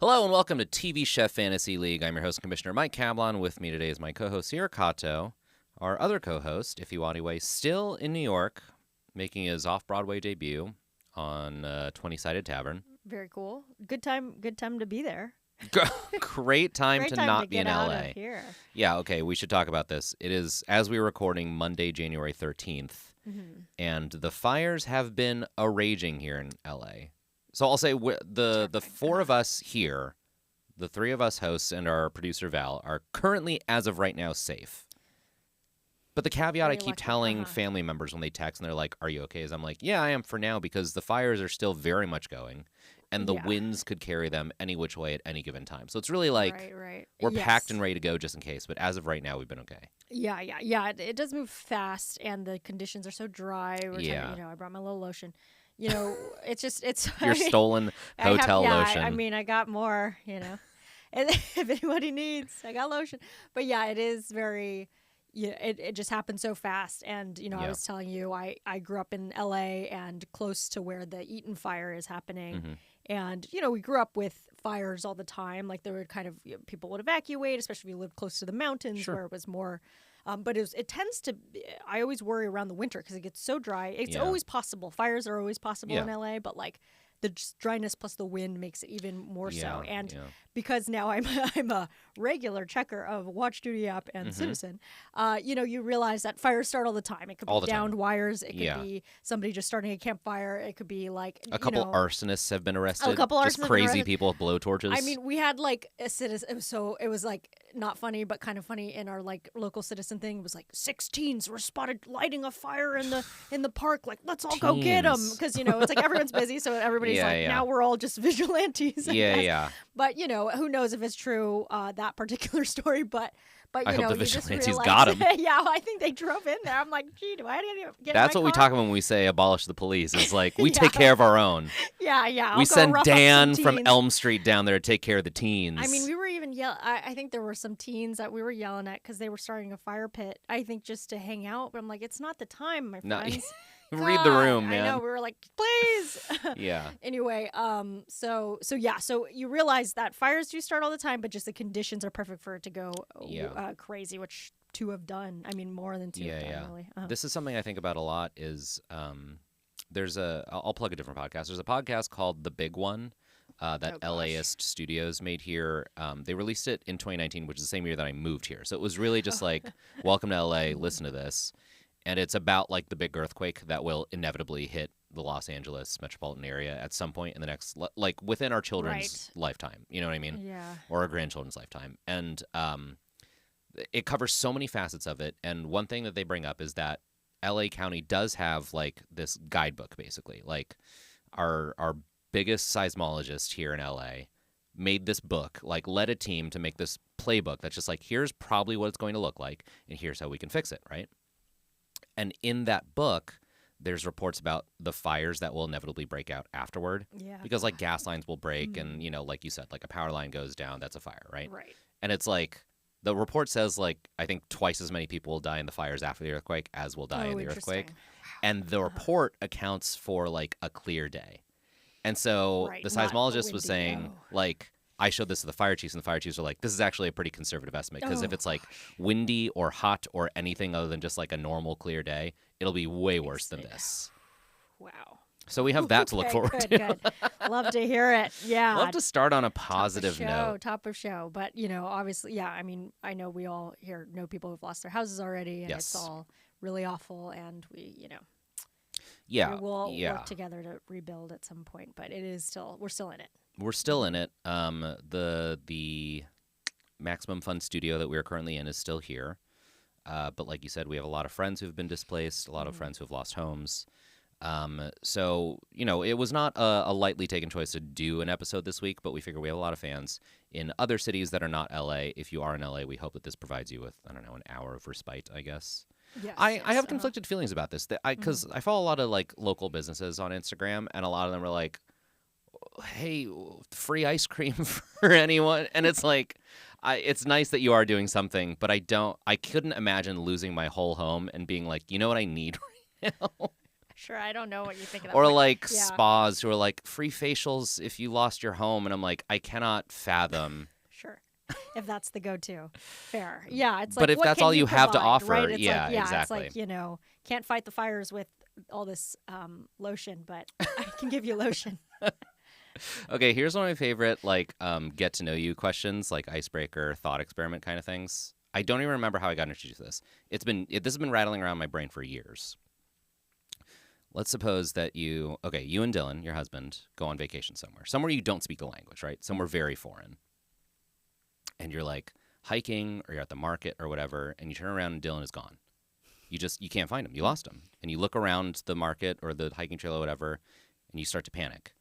Hello and welcome to TV Chef Fantasy League. I'm your host, Commissioner Mike Cablon. With me today is my co-host here, Kato. Our other co-host, Ifiwadiwe, still in New York, making his off-Broadway debut on 20-Sided Tavern. Very cool. Good time to be there. Great time to not be in LA. Out of here. Yeah, okay, we should talk about this. It is, as we were recording, Monday, January 13th, and the fires have been a-raging here in LA. So I'll say the four of us here, the three of us hosts and our producer Val, are currently, as of right now, safe. But the caveat I keep telling family members when they text and they're like, "Are you okay?" is I'm like, "Yeah, I am for now," because the fires are still very much going, and the winds could carry them any which way at any given time. So it's really like we're packed and ready to go just in case. But as of right now, we've been okay. Yeah. It does move fast, and the conditions are so dry. I brought my little lotion. It's your stolen hotel lotion. I got more, and if anybody needs, I got lotion. But yeah, it is very, it just happened so fast. And, I was telling you, I grew up in LA and close to where the Eaton fire is happening. Mm-hmm. And, we grew up with fires all the time. Like there would kind of, people would evacuate, especially if you lived close to the mountains where it was more. But it tends to. I always worry around the winter because it gets so dry. It's always possible. Fires are always possible in LA, but like the dryness plus the wind makes it even more so. And because now I'm a regular checker of Watch Duty app and Citizen, you realize that fires start all the time. It could be downed wires. It could be somebody just starting a campfire. It could be like a couple arsonists have been arrested. A couple just arsonists crazy people with blowtorches. I mean, we had like a citizen. So it was like not funny, but kind of funny in our like local citizen thing. It was like 6 teens were spotted lighting a fire in the park. Like, let's all go get them because it's like everyone's busy, so everybody's now we're all just vigilantes. But who knows if it's true that particular story? But I hope the you just vigilantes realize, got him. Yeah, I think they drove in there. I'm like, gee, do I get That's in my what we car? talk about when we say abolish the police. It's like we take care of our own. Yeah. We send Dan from Elm Street down there to take care of the teens. I mean, we were even yelling. I think there were some teens that we were yelling at because they were starting a fire pit. I think just to hang out. But I'm like, it's not the time, my friends. Read the room, man. I know. We were like, please. Yeah. Anyway, so you realize that fires do start all the time, but just the conditions are perfect for it to go crazy, which 2 have done. I mean, more than 2 have done, really. This is something I think about a lot is I'll plug a different podcast. There's a podcast called The Big One that LAist Studios made here. They released it in 2019, which is the same year that I moved here. So it was really just like, welcome to LA, listen to this. And it's about like the big earthquake that will inevitably hit the Los Angeles metropolitan area at some point in the next, like within our children's lifetime. You know what I mean? Yeah. Or our grandchildren's lifetime. And it covers so many facets of it. And one thing that they bring up is that LA County does have like this guidebook, basically. Like our biggest seismologist here in LA made this book, like led a team to make this playbook that's just like, here's probably what it's going to look like, and here's how we can fix it, right? And in that book, there's reports about the fires that will inevitably break out afterward. Yeah. Because like gas lines will break and, like you said, like a power line goes down, that's a fire, right? Right. And it's like, the report says like, I think twice as many people will die in the fires after the earthquake as will die in the earthquake. Wow. And the report accounts for like a clear day. And so the seismologist was saying like, I showed this to the fire chiefs, and the fire chiefs are like, this is actually a pretty conservative estimate, because if it's like windy or hot or anything other than just like a normal clear day, it'll be way worse than this. Wow. So we have that to look forward to. Good. Love to hear it. Yeah. Love to start on a positive note. Top of show. But, obviously, I mean, I know we all here know people who've lost their houses already, and it's all really awful, and we we'll work together to rebuild at some point, but we're still in it. We're still in it. The Maximum Fun studio that we're currently in is still here. But like you said, we have a lot of friends who've been displaced, a lot of friends who've lost homes. So, it was not a lightly taken choice to do an episode this week, but we figure we have a lot of fans in other cities that are not LA. If you are in LA, we hope that this provides you with, an hour of respite, I guess. Yes, I have conflicted feelings about this. Because I follow a lot of like local businesses on Instagram, and a lot of them are like, hey, free ice cream for anyone. And it's like, it's nice that you are doing something, but I couldn't imagine losing my whole home and being like, you know what I need right now? Sure, I don't know what you think of that. Or but, like yeah, spas who are like free facials if you lost your home, and I'm like, I cannot fathom. sure. If that's the go-to, fair. Yeah, it's But like if what that's can all you you have to provide, offer, right? It's yeah, like, yeah, exactly. it's like, can't fight the fires with all this lotion, but I can give you lotion. Okay, here's one of my favorite like get to know you questions, like icebreaker, thought experiment kind of things. I don't even remember how I got introduced to this. This has been rattling around my brain for years. Let's suppose that you and Dylan, your husband, go on vacation somewhere you don't speak the language, right? Somewhere very foreign. And you're like hiking or you're at the market or whatever, and you turn around and Dylan is gone. You can't find him. You lost him. And you look around the market or the hiking trail or whatever, and you start to panic.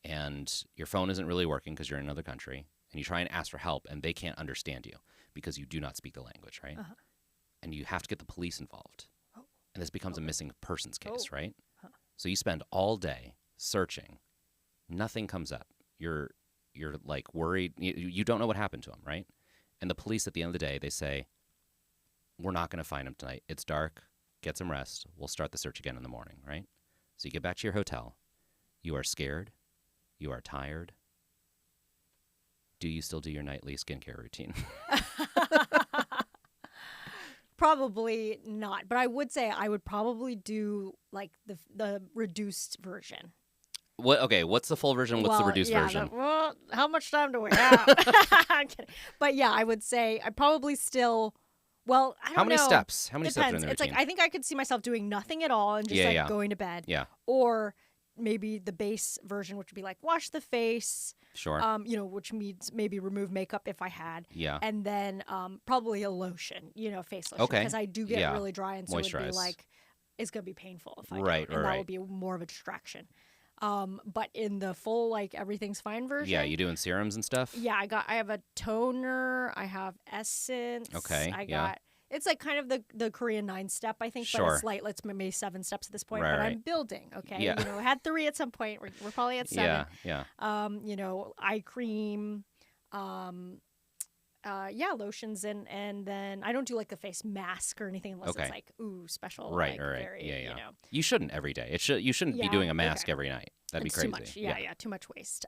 And your phone isn't really working because you're in another country, and you try and ask for help, and they can't understand you because you do not speak the language, right? Uh-huh. And you have to get the police involved. Oh. And this becomes a missing persons case, right? Huh. So you spend all day searching. Nothing comes up. You're like worried. You don't know what happened to him, right? And the police at the end of the day, they say, we're not going to find him tonight. It's dark. Get some rest. We'll start the search again in the morning, right? So you get back to your hotel. You are scared. You are tired. Do you still do your nightly skincare routine? Probably not, but I would say I would probably do like the reduced version. What's the full version? What's the reduced version? Well, how much time do we have? I'm kidding. But yeah, I would say I probably still. Well, I don't know. How many steps? How many steps are in Depends. the It's routine? like I think I could see myself doing nothing at all and just going to bed. Yeah. Or maybe the base version, which would be like wash the face. Sure. Which means maybe remove makeup if I had. Yeah. And then probably a lotion, face lotion. Okay. Because I do get really dry, and so it would be Moisturize. like it's gonna be painful if I Right, don't, and that right. would be more of a distraction. But in the full like everything's fine version. Yeah, you doing serums and stuff? Yeah, I have a toner. I have essence. Okay, I yeah. got. It's like kind of the Korean 9-step, I think, Sure. but it's like let's maybe 7 steps at this point. Right, but right. I'm building. Okay, Yeah. I had 3 at some point. We're probably at 7. Yeah. Eye cream. Lotions and then I don't do like a face mask or anything unless Okay. it's like special. Right. like, Right. Very, Yeah. You shouldn't every day. You shouldn't be Yeah, doing a mask okay. every night. That'd It's be crazy. too much. Yeah, too much waste.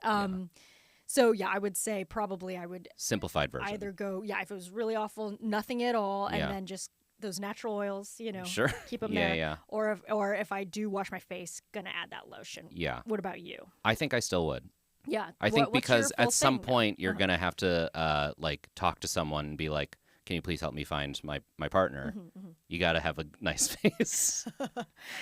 So I would say probably I would Simplified version. either go if it was really awful, nothing at all, and Yeah. then just those natural oils, Sure. keep them Yeah, there. yeah. Or if I do wash my face, gonna add that lotion. Yeah. What about you? I think I still would. Yeah. I think what's your because full at some thing then? point you're gonna have to talk to someone and be like, "Can you please help me find my partner?" You got to have a nice face.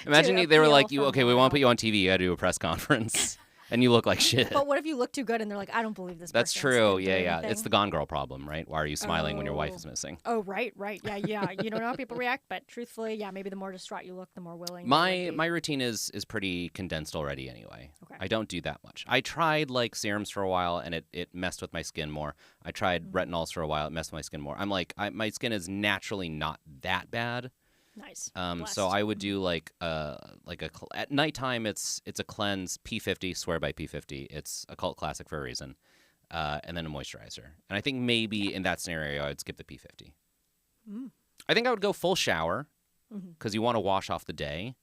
Imagine they were appeal like, from "We want to put you on TV. You got to do a press conference." And you look like shit. But what if you look too good and they're like, I don't believe this. That's person's true. gonna do Yeah. anything." It's the Gone Girl problem, right? Why are you smiling when your wife Oh. is missing? Oh, right. Yeah. You don't know how people react, but truthfully, maybe the more distraught you look, the more willing. My routine is pretty condensed already anyway. Okay. I don't do that much. I tried like serums for a while and it messed with my skin more. I tried retinols for a while. It messed with my skin more. I'm like, my skin is naturally not that bad. Nice. So I would do at nighttime. It's a cleanse, P50. Swear by P50. It's a cult classic for a reason. And then a moisturizer. And I think maybe in that scenario, I'd skip the P50. I think I would go full shower because you want to wash off the day,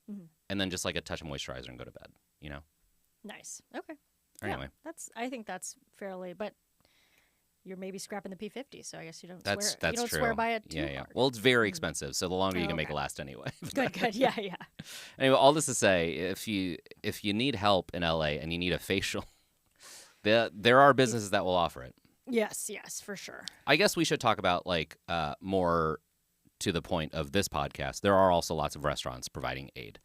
and then just like a touch of moisturizer and go to bed. Nice. Okay. Anyway, I think that's fairly, but you're maybe scrapping the P50, so I guess you don't that's swear. You don't true. swear by it too Yeah. hard. Well, it's very expensive, so the longer you can make Okay. it last anyway. Good. Yeah. Anyway, all this to say, if you need help in LA and you need a facial, there are businesses that will offer it. Yes, for sure. I guess we should talk about more to the point of this podcast. There are also lots of restaurants providing aid.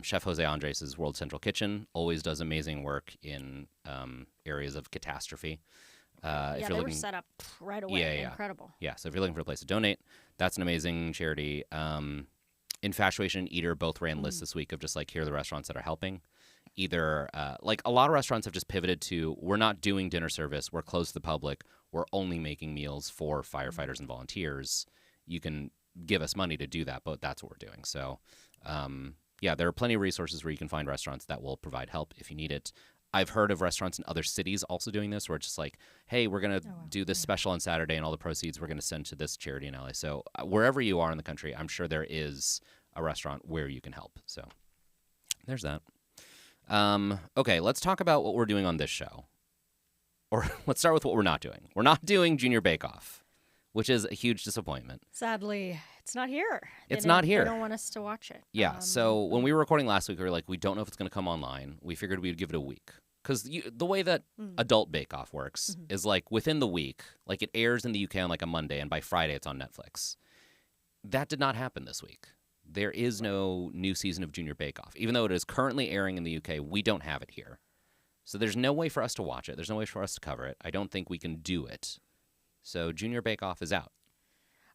Chef Jose Andres' World Central Kitchen always does amazing work in areas of catastrophe. If They you're were looking, set up right away. Yeah. Incredible. yeah, so if you're looking for a place to donate, that's an amazing charity. Infatuation and Eater both ran lists this week of just here are the restaurants that are helping. Either a lot of restaurants have just pivoted to, we're not doing dinner service, we're closed to the public, we're only making meals for firefighters and volunteers. You can give us money to do that, but that's what we're doing. So there are plenty of resources where you can find restaurants that will provide help if you need it. I've heard of restaurants in other cities also doing this, where it's just like, hey, we're going to do this special on Saturday, and all the proceeds we're going to send to this charity in LA. So wherever you are in the country, I'm sure there is a restaurant where you can help. So There's that. Okay, let's talk about what we're doing on this show. Or let's start with what we're not doing. We're not doing Junior Bake Off, which is a huge disappointment. Sadly, it's not here. It's not here. They don't want us to watch it. Yeah, so when we were recording last week, we were like, we don't know if it's going to come online. We figured we'd give it a week. Because the way that adult Bake Off works is like within the week, like it airs in the UK on like a Monday, and by Friday it's on Netflix. That did not happen this week. There is no new season of Junior Bake Off. Even though it is currently airing in the UK, we don't have it here. So there's no way for us to watch it. There's no way for us to cover it. I don't think we can do it. So Junior Bake Off is out.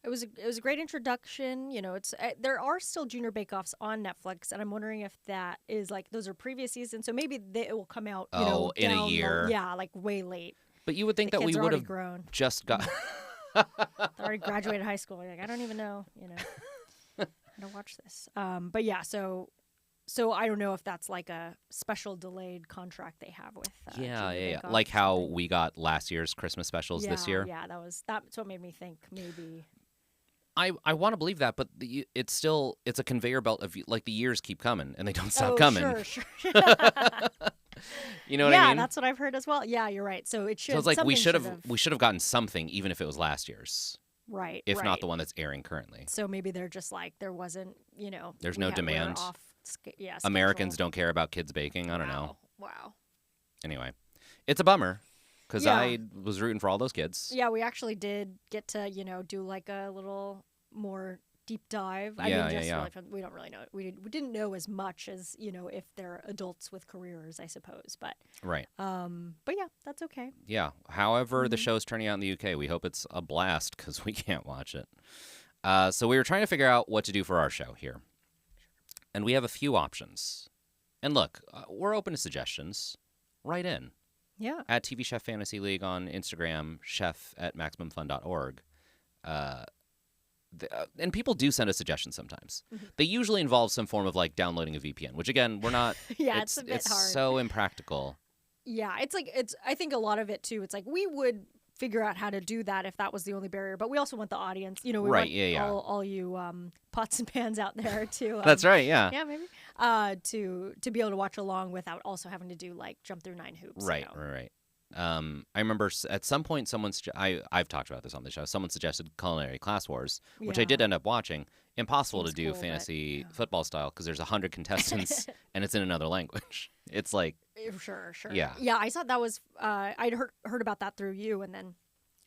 It was a great introduction. You know, there are still Junior Bake Offs on Netflix, and I'm wondering if that is like those are previous seasons, so maybe it will come out. In a year. Like way late. But you would think that we would have grown. Just got. They already graduated high school. Like I don't even know. I don't watch this. But yeah, so I don't know if that's like a special delayed contract they have with. Yeah. Like how we got last year's Christmas specials this year. Yeah, that's what made me think maybe. I want to believe that, but it's a conveyor belt of like the years keep coming and they don't stop coming. Sure. You know what I mean? Yeah, that's what I've heard as well. Yeah, you're right. So it should. So it's like we should have gotten something even if it was last year's. Right. If not the one that's airing currently. So maybe they're just like there wasn't, There's no demand. Yeah. Americans don't care about kids baking. I don't know. Wow. Anyway, it's a bummer. Because I was rooting for all those kids. Yeah, we actually did get to, do like a little more deep dive. We don't really know. We didn't know as much as, if they're adults with careers, I suppose. But right. But yeah, that's okay. Yeah. However, the show's turning out in the UK, we hope it's a blast because we can't watch it. So we were trying to figure out what to do for our show here. And we have a few options. And look, we're open to suggestions. Write in. Yeah. At TV Chef Fantasy League on Instagram, chef@maximumfun.org. And people do send us suggestions sometimes. Mm-hmm. They usually involve some form of like downloading a VPN, which again, we're not. Yeah, it's a bit hard. It's so impractical. Yeah, I think a lot of it too. It's like we would figure out how to do that if that was the only barrier, but we also want the audience. We want all you pots and pans out there to. That's right. Yeah. Yeah, maybe. To be able to watch along without also having to do like jump through 9 hoops. Right. Right. I remember at some point I've talked about this on the show. Someone suggested Culinary Class Wars, which I did end up watching. Impossible to do fantasy football style because there's 100 contestants and it's in another language. It's like sure. Yeah. I thought that was I'd heard about that through you, and then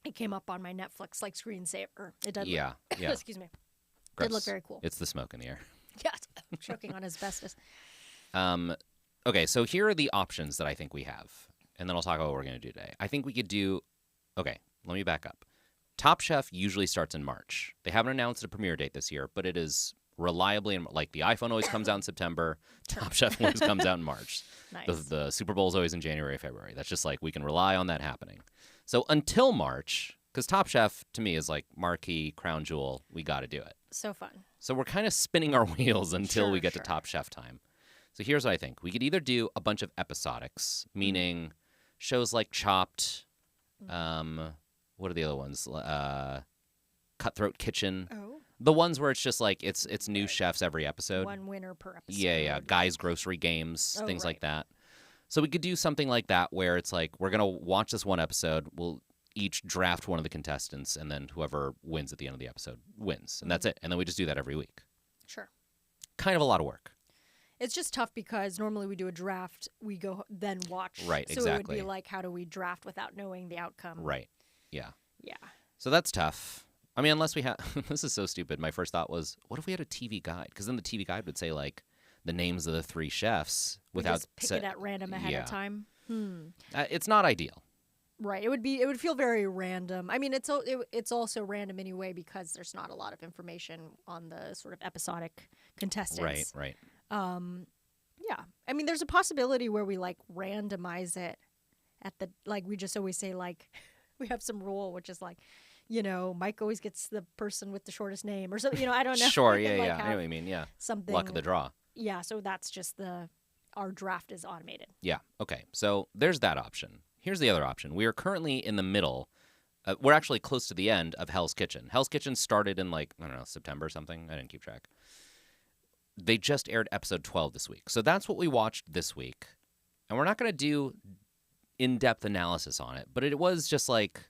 it came up on my Netflix like screensaver. It did. Yeah. Excuse me. Gross. Did look very cool. It's the smoke in the air. Yes, I'm choking on asbestos. Okay, so here are the options that I think we have. And then I'll talk about what we're going to do today. I think we could do... Okay, let me back up. Top Chef usually starts in March. They haven't announced a premiere date this year, but it is reliably... Like, the iPhone always comes out in September. Top Chef always comes out in March. Nice. The Super Bowl is always in January, February. That's just like, we can rely on that happening. So until March, because Top Chef, to me, is like marquee, crown jewel. We got to do it. So fun. So we're kind of spinning our wheels until we get to Top Chef time. So here's what I think. We could either do a bunch of episodics, meaning... shows like Chopped, what are the other ones? Cutthroat Kitchen. Oh. The ones where it's just like it's new chefs every episode. One winner per episode. Yeah. Guys' Grocery Games, things like that. So we could do something like that where it's like we're gonna watch this one episode. We'll each draft one of the contestants, and then whoever wins at the end of the episode wins, and that's it. And then we just do that every week. Sure. Kind of a lot of work. It's just tough because normally we do a draft, we go then watch. Right, so exactly. it would be like, how do we draft without knowing the outcome? Right, yeah. Yeah. So that's tough. I mean, unless we have... This is so stupid. My first thought was, what if we had a TV guide? Because then the TV guide would say, like, the names of the 3 chefs without... just pick it at random ahead of time? It's not ideal. Right. It would feel very random. I mean, it's also random anyway because there's not a lot of information on the sort of episodic contestants. Right. Yeah. I mean, there's a possibility where we like randomize it at the, like we just always say, like we have some rule, which is like, Mike always gets the person with the shortest name or something, I don't know. Sure. Yeah. I know what you mean. Yeah. Something. Luck of the draw. Yeah. So that's just our draft is automated. Yeah. Okay. So there's that option. Here's the other option. We are currently in the middle. We're actually close to the end of Hell's Kitchen. Hell's Kitchen started in September or something. I didn't keep track. they just aired episode 12 this week. So that's what we watched this week. And we're not going to do in-depth analysis on it, but it was just like,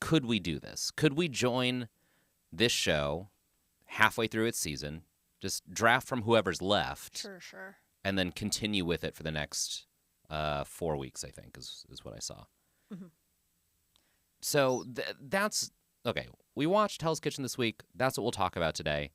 could we do this? Could we join this show halfway through its season, just draft from whoever's left, Sure. and then continue with it for the next 4 weeks, I think, is what I saw. Mm-hmm. So that's, okay, we watched Hell's Kitchen this week. That's what we'll talk about today.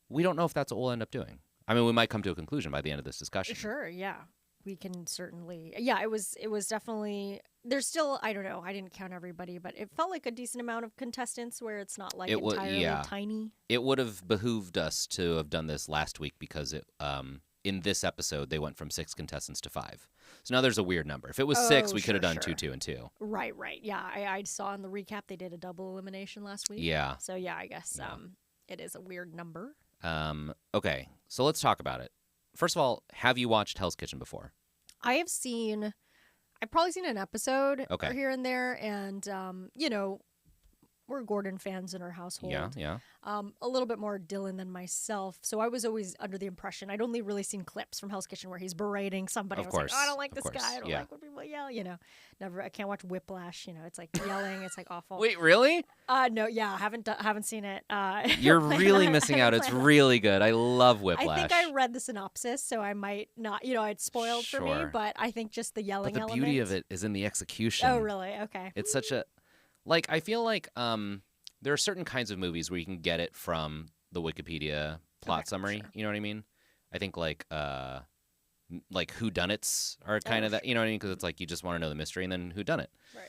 We don't know if that's what we'll end up doing. I mean, we might come to a conclusion by the end of this discussion. Sure, yeah. We can certainly, yeah, it was definitely, there's still, I don't know, I didn't count everybody, but it felt like a decent amount of contestants where it's not like entirely tiny. It would have behooved us to have done this last week because in this episode, they went from 6 contestants to 5. So now there's a weird number. If it was 6, we could have done 2, 2, and 2. Right. Yeah, I saw in the recap they did a double elimination last week. Yeah. So yeah, I guess it is a weird number. Okay, so let's talk about it. First of all, have you watched Hell's Kitchen before? I've probably seen an episode here and there, and we're Gordon fans in our household. Yeah. A little bit more Dylan than myself, so I was always under the impression I'd only really seen clips from Hell's Kitchen where he's berating somebody. Of I was course, like, oh, I don't like this course. guy. I don't like when people yell. Never. I can't watch Whiplash. It's like yelling. It's like awful. Wait, really? No, yeah, haven't seen it. You're really missing out. It's really good. I love Whiplash. I think I read the synopsis, so I might not. It's spoiled for me, but I think just the yelling. But the beauty of it is in the execution. Oh, really? Okay. It's such a, I feel like there are certain kinds of movies where you can get it from the Wikipedia plot summary. Sure. You know what I mean? I think like whodunits are kind of that. You know what I mean? Because it's like you just want to know the mystery, and then whodunit. Right.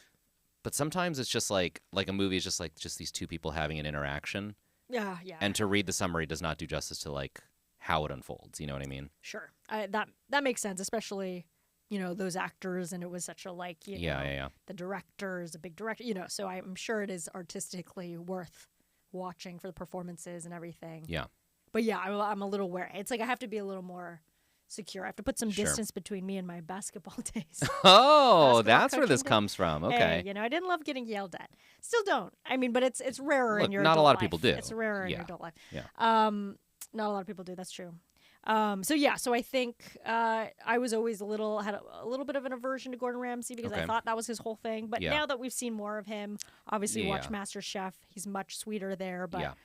But sometimes it's just like a movie is just these two people having an interaction. Yeah. And to read the summary does not do justice to like how it unfolds. You know what I mean? Sure. That makes sense, especially those actors, and it was such a the director is a big director, so I'm sure it is artistically worth watching for the performances and everything. Yeah. But yeah, I'm a little wary. It's like I have to be a little more secure. I have to put some distance between me and my basketball days. Oh, that's where this comes from. Okay. Hey, I didn't love getting yelled at. Still don't. I mean, but it's rarer in your not adult a lot life. of people do. It's rarer in your adult life. Yeah. Not a lot of people do. That's true. So I think I was always had a little bit of an aversion to Gordon Ramsay because I thought that was his whole thing. But now that we've seen more of him, obviously watch MasterChef, he's much sweeter there. But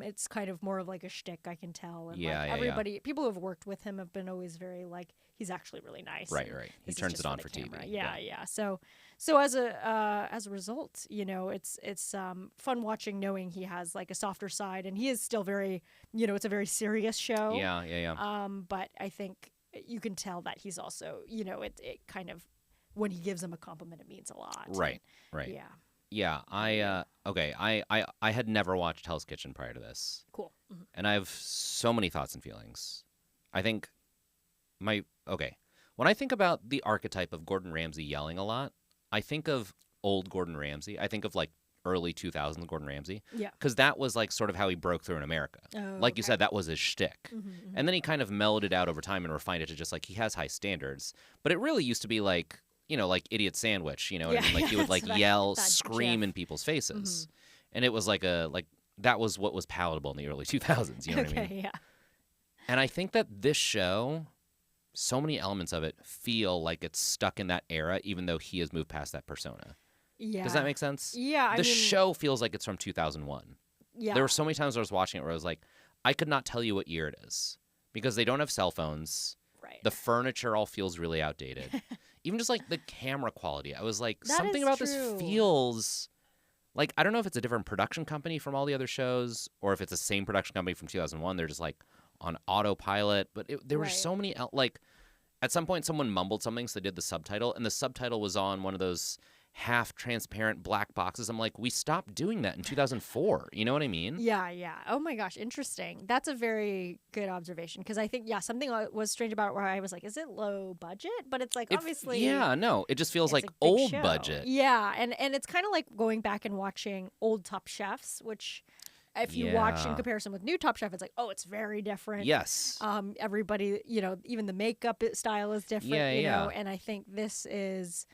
it's kind of more of like a shtick, I can tell. And everybody, people who have worked with him have been always very like, he's actually really nice. Right. He turns it on for TV. Yeah. So as a result, it's fun watching, knowing he has like a softer side, and he is still very, it's a very serious show. Yeah. But I think you can tell that he's also, it kind of, when he gives him a compliment, it means a lot. Right. Yeah. Yeah, I had never watched Hell's Kitchen prior to this. Cool. Mm-hmm. And I have so many thoughts and feelings. I think when I think about the archetype of Gordon Ramsay yelling a lot, I think of old Gordon Ramsay. I think of like early 2000s Gordon Ramsay. Yeah. Because that was like sort of how he broke through in America. Oh, like you said, that was his shtick. Mm-hmm. And then he kind of mellowed it out over time and refined it to just like he has high standards. But it really used to be like, like Idiot Sandwich, what I mean? Like he would like yell, scream in people's faces. Mm-hmm. And it was like that was what was palatable in the early 2000s, you know what I mean? Yeah. And I think that this show, so many elements of it feel like it's stuck in that era, even though he has moved past that persona. Yeah. Does that make sense? Yeah. The show feels like it's from 2001. Yeah. There were so many times I was watching it where I was like, I could not tell you what year it is because they don't have cell phones. Right. The furniture all feels really outdated. Even just like the camera quality. I was like, that something is about true. this feels like, I don't know if it's a different production company from all the other shows or if it's the same production company from 2001. They're just like on autopilot. But there were so many, like at some point someone mumbled something, so they did the subtitle, and the subtitle was on one of those half-transparent black boxes. I'm like, we stopped doing that in 2004. You know what I mean? Yeah. Oh my gosh, interesting. That's a very good observation because I think, something was strange about it where I was like, is it low budget? But it's like, obviously. Yeah, no, it just feels like old show. Budget. Yeah, and it's kind of like going back and watching old Top Chefs, which if you watch in comparison with new Top Chef, it's like, oh, it's very different. Yes. Everybody, even the makeup style is different, you know, and I think this is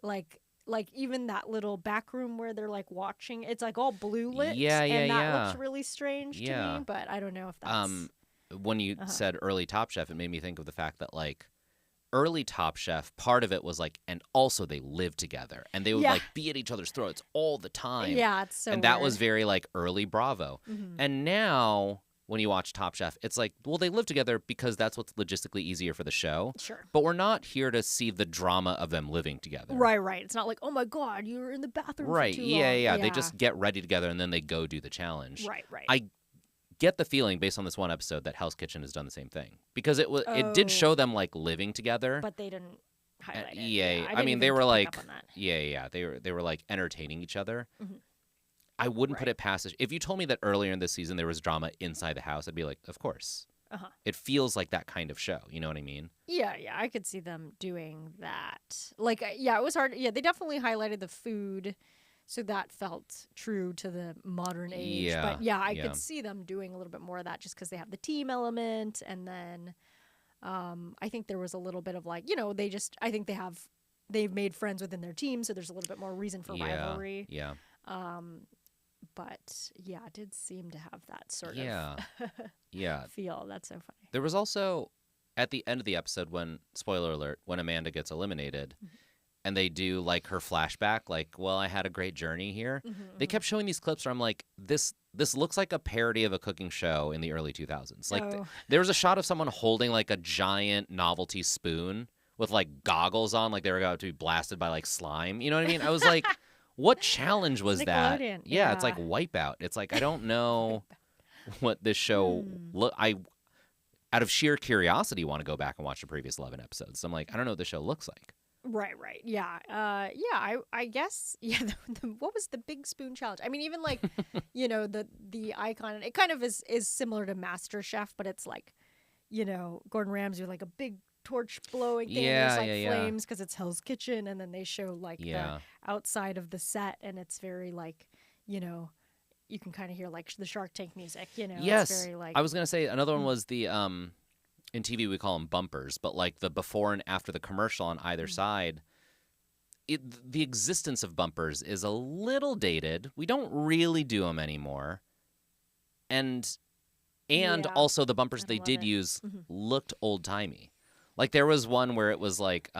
like even that little back room where they're like watching, it's like all blue lit. And that looks really strange to me, but I don't know if that's when you said early Top Chef, it made me think of the fact that like early Top Chef, part of it was like, and also they lived together and they would like be at each other's throats all the time. Yeah, it's so and that weird. was very like early Bravo. And now when you watch Top Chef, it's like, well, they live together because that's what's logistically easier for the show. Sure. But we're not here to see the drama of them living together. Right. It's not like, oh my God, you were in the bathroom right. for too Yeah, long. yeah. They just get ready together and then they go do the challenge. Right. I get the feeling based on this one episode that Hell's Kitchen has done the same thing because it did show them like living together, but they didn't highlight it. Yeah, I mean they were like, they were like entertaining each other. I wouldn't put it past it. If you told me that earlier in this season there was drama inside the house, I'd be like, of course. It feels like that kind of show. You know what I mean? Yeah, I could see them doing that. Like, it was hard. Yeah, they definitely highlighted the food. So that felt true to the modern age. Yeah, but I could see them doing a little bit more of that just because they have the team element. And then I think there was a little bit of like, I think they've made friends within their team. So there's a little bit more reason for rivalry. Yeah. But it did seem to have that sort of feel. That's so funny. There was also at the end of the episode when, spoiler alert, when Amanda gets eliminated, and they do like her flashback, like, well, I had a great journey here. They kept showing these clips where I'm like, this looks like a parody of a cooking show in the early 2000s. Like there was a shot of someone holding like a giant novelty spoon with like goggles on, like they were about to be blasted by like slime. You know what I mean? I was like, what challenge was that? Yeah, it's like Wipeout. It's like, I don't know what this show out of sheer curiosity want to go back and watch the previous 11 episodes. So I'm like, I don't know what this show looks like. Right. Yeah. I guess. Yeah. What was the big spoon challenge? I mean, even like, the icon. It kind of is similar to MasterChef, but it's like, Gordon Ramsay with like a big torch blowing thing. Yeah, and there's like flames because it's Hell's Kitchen, and then they show like the outside of the set, and it's very like, you can kind of hear like the Shark Tank music. Yes. It's very, like, I was gonna say another one was the in TV we call them bumpers, but like the before and after the commercial on either side, the existence of bumpers is a little dated. We don't really do them anymore. And also the bumpers they did use looked old-timey. Like there was one where it was like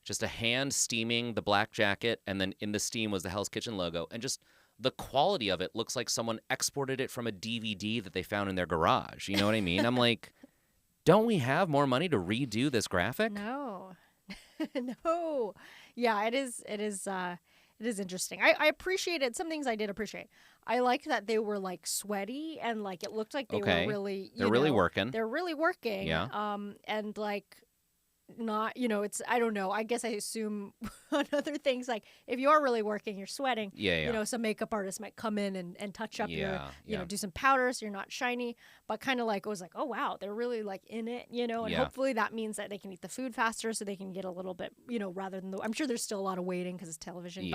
just a hand steaming the black jacket, and then in the steam was the Hell's Kitchen logo, and just the quality of it looks like someone exported it from a DVD that they found in their garage. You know what I mean? I'm like, don't we have more money to redo this graphic? No. No. Yeah, it is interesting. I appreciated some things I did appreciate. I liked that they were like sweaty and like it looked like they were really They're really working. They're really working. Yeah. And like not, it's, I don't know. I guess I assume on other things, like if you are really working, you're sweating. Yeah. Some makeup artist might come in and touch up your, yeah. Do some powder so you're not shiny. But kind of like, it was like, oh wow, they're really like in it, and hopefully that means that they can eat the food faster so they can get a little bit, rather than I'm sure there's still a lot of waiting because it's television.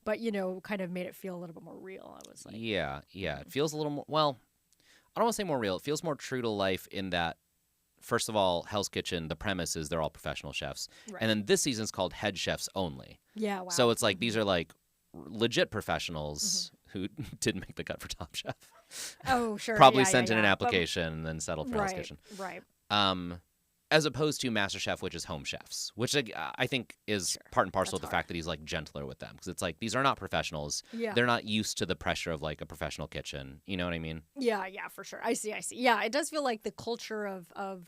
But kind of made it feel a little bit more real. I was like, yeah. It feels a little more, well, I don't want to say more real. It feels more true to life in that, first of all, Hell's Kitchen, the premise is they're all professional chefs. Right. And then this season's called Head Chefs Only. Yeah, wow. So it's like these are like legit professionals who didn't make the cut for Top Chef. Oh, sure. Probably sent in an application and then settled for Hell's Kitchen. Right. As opposed to MasterChef, which is home chefs, which I think is part and parcel of the fact that he's like gentler with them. Because it's like, these are not professionals. Yeah. They're not used to the pressure of like a professional kitchen. You know what I mean? Yeah, for sure. I see. Yeah, it does feel like the culture of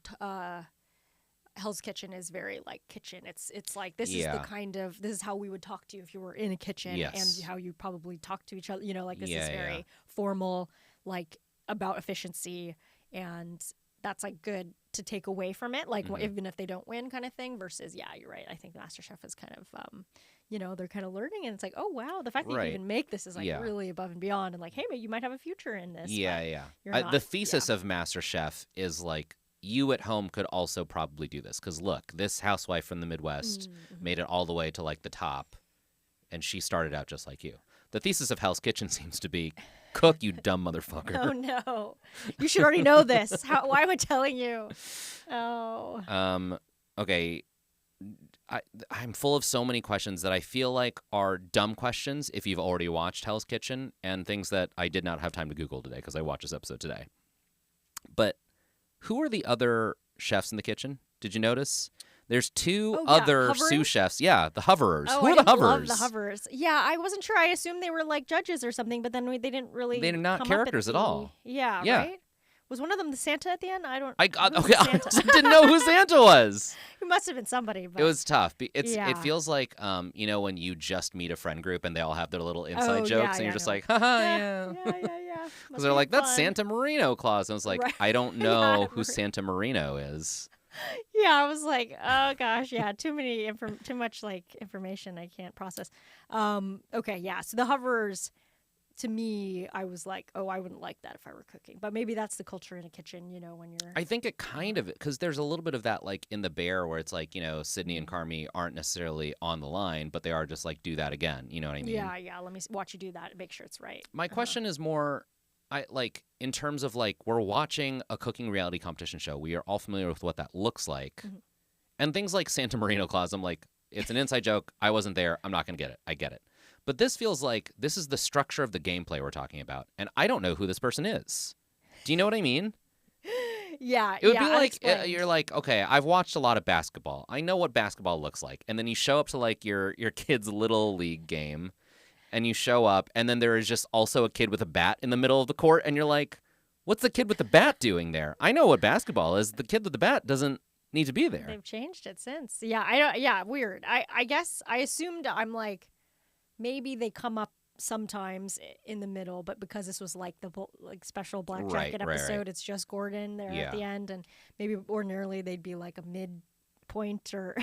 Hell's Kitchen is very like kitchen. It's like this is the kind of, this is how we would talk to you if you were in a kitchen, and how you probably talk to each other. Like this is very formal, like about efficiency, and that's like good to take away from it, like even if they don't win, kind of thing. Versus, you're right. I think MasterChef is kind of, they're kind of learning, and it's like, oh wow, the fact that you even make this is like really above and beyond, and like, hey, you might have a future in this. The thesis of MasterChef is like, you at home could also probably do this, because look, this housewife from the Midwest made it all the way to like the top, and she started out just like you. The thesis of Hell's Kitchen seems to be, cook, you dumb motherfucker. Oh no, you should already know this. Why am I telling you? Oh. Okay. I'm full of so many questions that I feel like are dumb questions if you've already watched Hell's Kitchen, and things that I did not have time to Google today because I watched this episode today. But Who are the other chefs in the kitchen? Did you notice? There's two Oh, yeah, other hovering? sous chefs. Yeah, the hoverers. Oh, Who I are the didn't love hovers? the hovers. Yeah, I wasn't sure. I assumed they were like judges or something, but then they didn't really. They're not come characters up at all. Yeah, Yeah. right. Was one of them the Santa at the end? I don't. I got who was okay. the I Santa? just didn't know who Santa was. It must have been somebody. But It was tough. It Yeah. feels like when you just meet a friend group and they all have their little inside Oh, jokes yeah, and you're yeah, just no. like, haha, yeah. yeah. Because Must they're be like, that's fun. Santa Marino Claus. And I was like, Right. I don't Yeah, know who right. Santa Marino is. Yeah, I was like, oh gosh, yeah, too much like information I can't process. Okay, yeah. So the hovers, to me, I was like, oh, I wouldn't like that if I were cooking. But maybe that's the culture in a kitchen, when you're. I think it kind of, because there's a little bit of that like in The Bear where it's like, Sydney and Carmi aren't necessarily on the line, but they are just like, do that again. You know what I mean? Yeah. Let me watch you do that and make sure it's right. My question is more, in terms of like, we're watching a cooking reality competition show. We are all familiar with what that looks like. Mhm. And things like Santa Marino Claus, I'm like, it's an inside joke. I wasn't there. I'm not going to get it. I get it. But this feels like this is the structure of the gameplay we're talking about. And I don't know who this person is. Do you know what I mean? Yeah, It would be like, unexplained. you're like, okay, I've watched a lot of basketball. I know what basketball looks like. And then you show up to like your kid's little league game and you show up and then there is just also a kid with a bat in the middle of the court. And you're like, what's the kid with the bat doing there? I know what basketball is. The kid with the bat doesn't need to be there. They've changed it since. Yeah, I don't. Yeah, weird. I guess I assumed I'm like, maybe they come up sometimes in the middle, but because this was like the special Black Jacket episode, it's just Gordon there at the end, and maybe ordinarily they'd be like a midpoint or.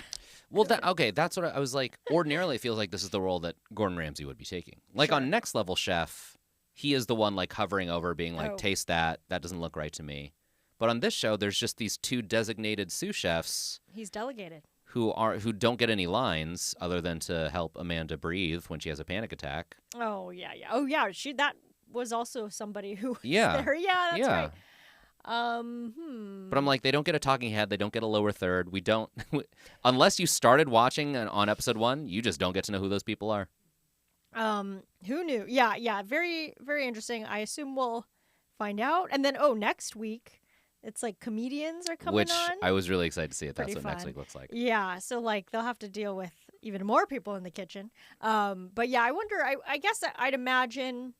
Well, that's what I was like. Ordinarily, it feels like this is the role that Gordon Ramsay would be taking. Like Sure. on Next Level Chef, he is the one like hovering over, being like, taste that. That doesn't look right to me. But on this show, there's just these two designated sous chefs. He's delegated. Who don't get any lines other than to help Amanda breathe when she has a panic attack. Oh yeah. Oh yeah. That was also somebody who was Yeah. there. Yeah, that's Yeah. right. But I'm like, they don't get a talking head. They don't get a lower third. We don't, unless you started watching on episode 1, you just don't get to know who those people are. Who knew? Yeah. Very, very interesting. I assume we'll find out. And then next week, it's like comedians are coming Which on. I was really excited to see if Pretty that's what next fun. week looks like. Yeah, so like they'll have to deal with even more people in the kitchen. But yeah, I wonder. I guess I'd imagine.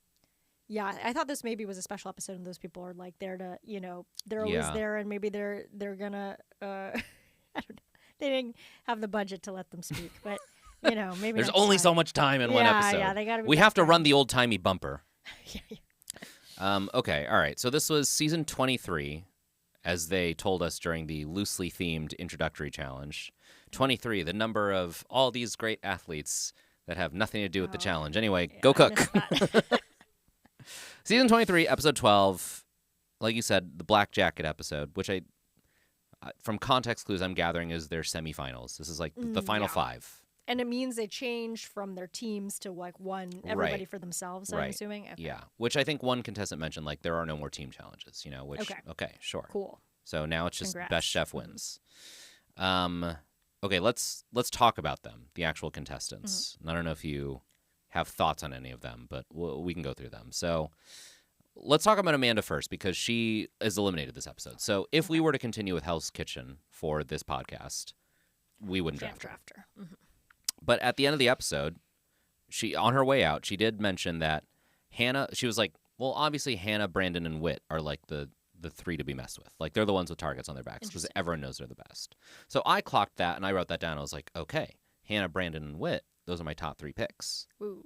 Yeah, I thought this maybe was a special episode, and those people are like there to, they're always there, and maybe they're gonna. I don't know. They didn't have the budget to let them speak, but maybe There's next only time. so much time in one episode. Yeah, they gotta. Be we have to back run the old timey bumper. yeah. Okay, all right. So this was season 23, as they told us during the loosely themed introductory challenge. 23, the number of all these great athletes that have nothing to do with the challenge. Anyway, go cook. Season 23, episode 12. Like you said, the Black Jacket episode, which from context clues I'm gathering is their semifinals. This is like the final 5. And it means they changed from their teams to like everybody for themselves, I'm assuming. Okay. Yeah, which I think one contestant mentioned, like there are no more team challenges, which, okay, sure. Cool. So now it's just Congrats. best chef wins. Okay, let's talk about them, the actual contestants. I don't know if you have thoughts on any of them, but we can go through them. So let's talk about Amanda first, because she is eliminated this episode. So if we were to continue with Hell's Kitchen for this podcast, we wouldn't draft her. Mm-hmm. But at the end of the episode, on her way out, she did mention that Hannah, she was like, well, obviously Hannah, Brandon, and Whit are like the 3 to be messed with. Like, they're the ones with targets on their backs because everyone knows they're the best. So I clocked that and I wrote that down. I was like, okay, Hannah, Brandon, and Whit, those are my top 3 picks. Ooh.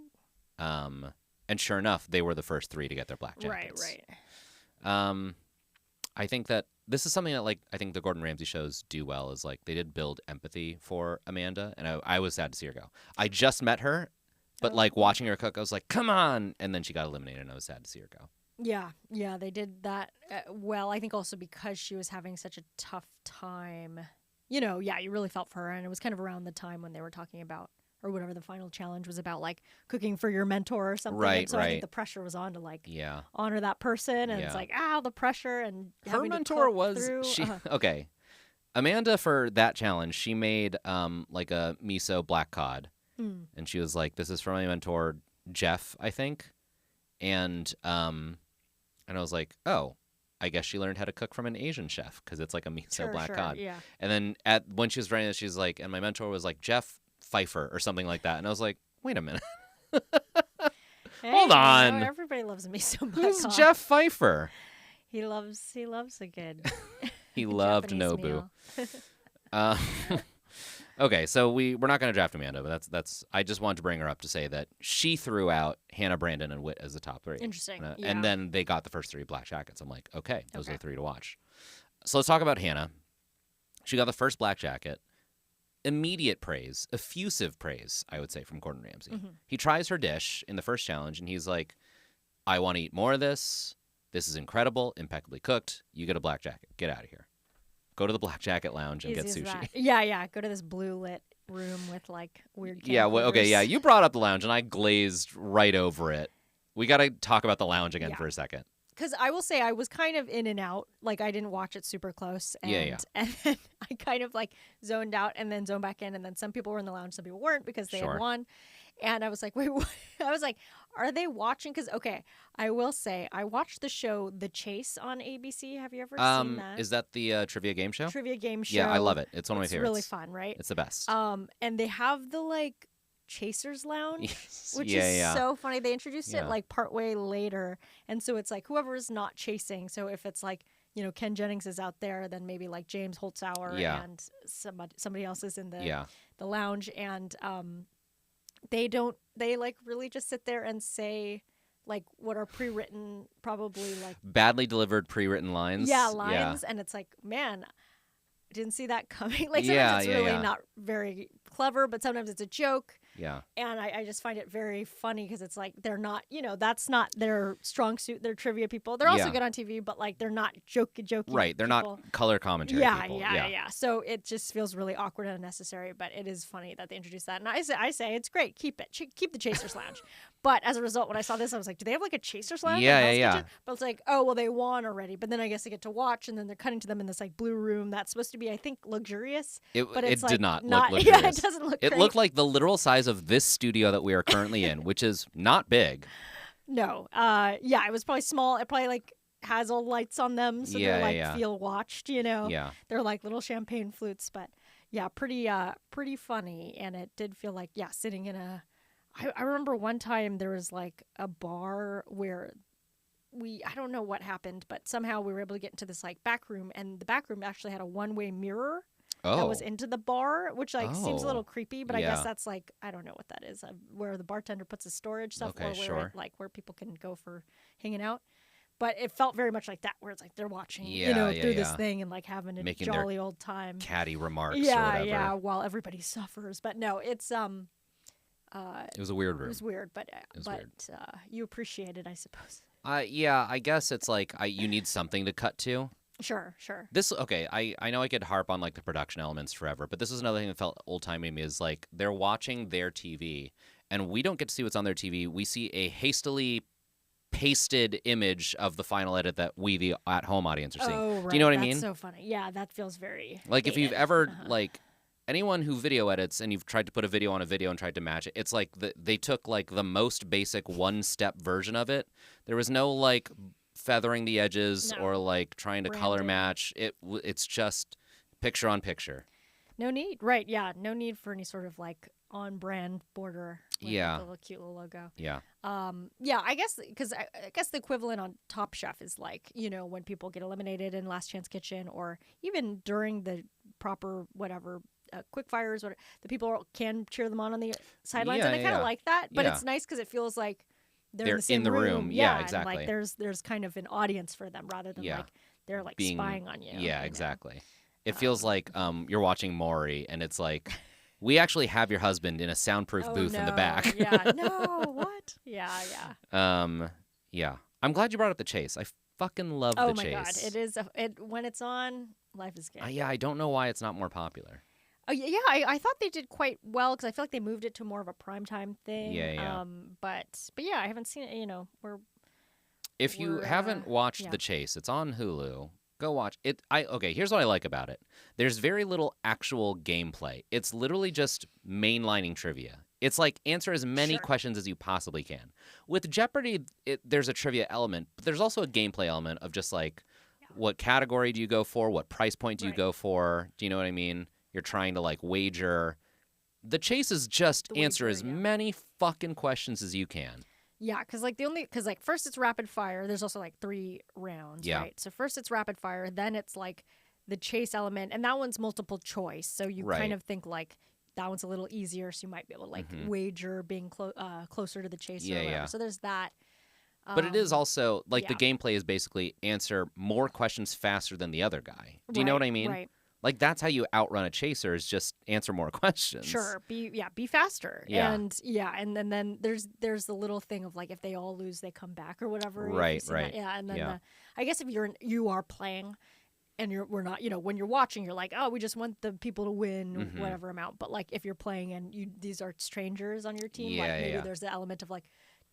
And sure enough, they were the first 3 to get their black jackets. Right. I think that this is something that, like, I think the Gordon Ramsay shows do well, is like they did build empathy for Amanda, and I was sad to see her go. I just met her, but like watching her cook, I was like, come on, and then she got eliminated, and I was sad to see her go. Yeah, they did that well. I think also because she was having such a tough time. You really felt for her, and it was kind of around the time when they were talking about, or whatever the final challenge was about, like cooking for your mentor or something. Right, and so I think the pressure was on to like honor that person, and it's like, the pressure and her mentor was okay. Amanda, for that challenge, she made like a miso black cod, and she was like, "This is from my mentor Jeff, I think," and I was like, "Oh, I guess she learned how to cook from an Asian chef because it's like a miso black cod. Yeah. And then when she was writing this, she's like, and my mentor was like, Jeff Pfeiffer or something like that. And I was like, wait a minute. Hey, Hold on. Everybody loves miso black Who's cod. Jeff Pfeiffer? He loves a good He loved Japanese Nobu. meal. Okay, so we're not going to draft Amanda, but that's. I just wanted to bring her up to say that she threw out Hannah, Brandon, and Whit as the top 3. Interesting. And then they got the first 3 black jackets. I'm like, okay, those are the 3 to watch. So let's talk about Hannah. She got the first black jacket. Immediate praise, effusive praise, I would say, from Gordon Ramsay. Mm-hmm. He tries her dish in the first challenge, and he's like, I want to eat more of this. This is incredible, impeccably cooked. You get a black jacket. Get out of here. Go to the Black Jacket Lounge and get sushi. Yeah. Go to this blue lit room with like weird. Yeah. Okay. Yeah. You brought up the lounge, and I glazed right over it. We got to talk about the lounge again for a second. Because I will say I was kind of in and out. Like I didn't watch it super close. And, and then I kind of like zoned out and then zoned back in. And then some people were in the lounge, some people weren't because they had won. And I was like, wait, what? I was like, are they watching? Because, okay, I will say, I watched the show The Chase on ABC. Have you ever seen that? Is that the trivia game show? Trivia game show. Yeah, I love it. It's one of my favorites. It's really fun, right? It's the best. And they have the, like, Chasers Lounge, yes. which is so funny. They introduced it, like, partway later. And so it's, like, whoever's not chasing. So if it's, like, you know, Ken Jennings is out there, then maybe, like, James Holtzhauer and somebody else is in the lounge. And they like really just sit there and say like what are pre-written, probably like badly delivered pre-written lines. Lines. And it's like, man, I didn't see that coming. Like sometimes it's really not very clever, but sometimes it's a joke. Yeah. And I just find it very funny because it's like they're not, you know, that's not their strong suit. They're trivia people. They're also good on TV, but like they're not jokey. Right. They're people. not color commentary people. Yeah. So it just feels really awkward and unnecessary, but it is funny that they introduced that. And I say it's great. Keep it. Keep the Chasers Lounge. But as a result, when I saw this, I was like, do they have like a Chasers Lounge? Yeah. But it's like, oh, well, they won already. But then I guess they get to watch, and then they're cutting to them in this like blue room that's supposed to be, I think, luxurious. But it's it did like, not look luxurious. Yeah, it doesn't look It great. looked like the literal size of this studio that we are currently in, which is not big. No. It was probably small. It probably like has all lights on them, so they're like feel watched, you know. Yeah. They're like little champagne flutes, but yeah, pretty funny. And it did feel like sitting in a. I remember one time there was like a bar where I don't know what happened, but somehow we were able to get into this like back room, and the back room actually had a one-way mirror. That was into the bar, which like seems a little creepy, but I guess that's like, I don't know what that is, where the bartender puts his storage stuff, or where people can go for hanging out. But it felt very much like that, where it's like they're watching, through this thing and like having a making jolly old time, catty remarks, or whatever. While everybody suffers. But no, it's it was a weird room. It was weird, but you appreciate it, I suppose. I guess it's like you need something to cut to. Sure. I know I could harp on like the production elements forever, but this is another thing that felt old-timey to me is like they're watching their TV, and we don't get to see what's on their TV. We see a hastily pasted image of the final edit that we, the at-home audience, are seeing. Oh, right. Do you know what I That's mean? so funny. Yeah, that feels very like dated. If you've ever like anyone who video edits and you've tried to put a video on a video and tried to match it, it's like they took like the most basic one-step version of it. There was no like feathering the edges or like trying to color match. It's just picture on picture. No need. Right. Yeah. No need for any sort of like on-brand border. With like a little cute little logo. Yeah. I guess because I guess the equivalent on Top Chef is like, you know, when people get eliminated in Last Chance Kitchen, or even during the proper whatever quick fires, or the people can cheer them on the sidelines, and I kind of like that. But it's nice because it feels like they're in the room. Yeah, exactly. And like there's kind of an audience for them rather than like they're like spying on you. Yeah, exactly. It feels like you're watching Maury, and it's like, we actually have your husband in a soundproof booth in the back. Yeah. No. What? Yeah. Yeah. I'm glad you brought up The Chase. I fucking love The Chase. Oh my god, it is. When it's on, life is good. I don't know why it's not more popular. Oh yeah, I thought they did quite well because I feel like they moved it to more of a primetime thing. Yeah. But yeah, I haven't seen it. You know, if you haven't watched The Chase, it's on Hulu. Go watch it. Here's what I like about it. There's very little actual gameplay. It's literally just mainlining trivia. It's like answer as many questions as you possibly can. With Jeopardy, there's a trivia element, but there's also a gameplay element of just like, What category do you go for? What price point do you go for? Do you know what I mean? You're trying to like wager. The chase is just answer as many fucking questions as you can. Yeah, because like first it's rapid fire. There's also like 3 rounds, right? So first it's rapid fire, then it's like the chase element, and that one's multiple choice. So you kind of think like that one's a little easier, so you might be able to like wager being closer to the chase or whatever. So there's that. But it is also like the gameplay is basically answer more questions faster than the other guy. Do you know what I mean? Right. Like that's how you outrun a chaser is just answer more questions. Sure. Be faster. Yeah. And then there's the little thing of like if they all lose they come back or whatever. Right. That. Yeah. And then I guess if you are playing and we're not, when you're watching you're like, oh, we just want the people to win whatever amount. But like if you're playing and these are strangers on your team, like maybe there's the element of like